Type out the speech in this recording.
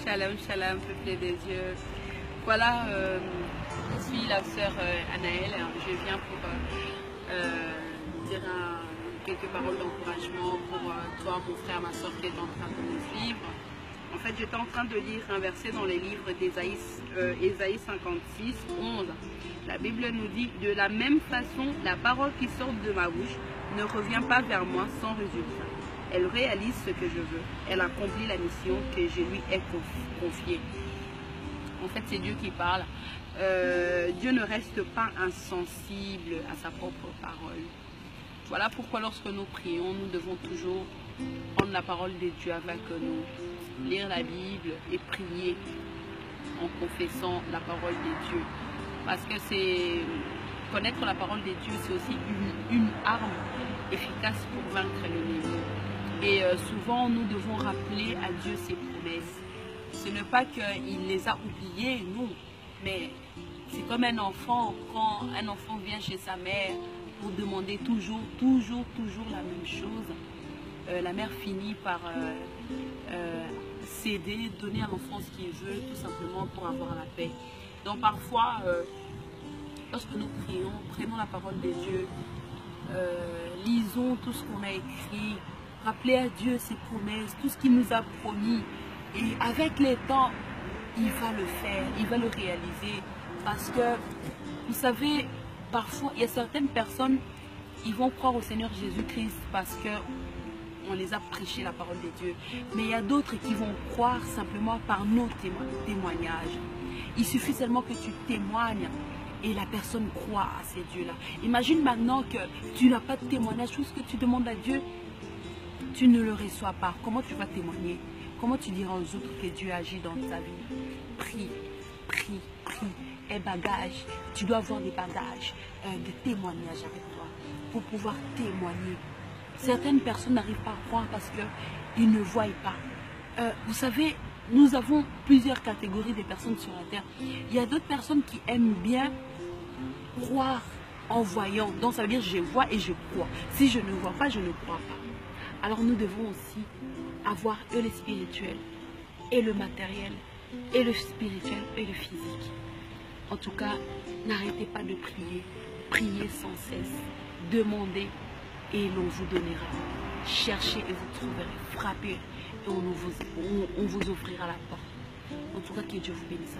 Shalom, shalom, peuple des dieux. Voilà, je suis la sœur Anaëlle. Je viens pour dire quelques paroles d'encouragement pour toi, mon frère, ma soeur qui est en train de nous suivre. En fait, j'étais en train de lire un verset dans les livres d'Ésaïe, Ésaïe 56, 11. La Bible nous dit: de la même façon, la parole qui sort de ma bouche ne revient pas vers moi sans résultat. Elle réalise ce que je veux. Elle accomplit la mission que je lui ai confiée. En fait, c'est Dieu qui parle. Dieu ne reste pas insensible à sa propre parole. Voilà pourquoi lorsque nous prions, nous devons toujours prendre la parole de Dieu avec nous, lire la Bible et prier en confessant la parole de Dieu. Parce que c'est connaître la parole de Dieu, c'est aussi une arme efficace pour vaincre l'ennemi. Et souvent, nous devons rappeler à Dieu ses promesses. Ce n'est pas qu'il les a oubliées, non. Mais c'est comme un enfant, quand un enfant vient chez sa mère pour demander toujours la même chose. La mère finit par céder, donner à l'enfant ce qu'il veut, tout simplement pour avoir la paix. Donc parfois, lorsque nous prions, prenons la parole de Dieu, lisons tout ce qu'on a écrit, rappelez à Dieu ses promesses, tout ce qu'il nous a promis. Et avec le temps, il va le faire, il va le réaliser. Parce que, vous savez, parfois, il y a certaines personnes, ils vont croire au Seigneur Jésus-Christ parce qu'on les a prêché la parole de Dieu. Mais il y a d'autres qui vont croire simplement par nos témoignages. Il suffit seulement que tu témoignes et la personne croit à ces dieux-là. Imagine maintenant que tu n'as pas de témoignage, tout ce que tu demandes à Dieu, tu ne le reçois pas. Comment tu vas témoigner? Comment tu diras aux autres que Dieu agit dans ta vie? Prie, prie, prie. Et bagages, tu dois avoir des bagages de témoignages avec toi pour pouvoir témoigner. Certaines personnes n'arrivent pas à croire parce qu'ils ne voient pas. Vous savez, nous avons plusieurs catégories de personnes sur la terre. Il y a d'autres personnes qui aiment bien croire en voyant. Donc ça veut dire je vois et je crois. Si je ne vois pas, je ne crois pas. Alors nous devons aussi avoir et le spirituel, et le matériel, et le spirituel, et le physique. En tout cas, n'arrêtez pas de prier. Priez sans cesse. Demandez et l'on vous donnera. Cherchez et vous trouverez. Frappez et on vous ouvrira la porte. En tout cas, que Dieu vous bénisse.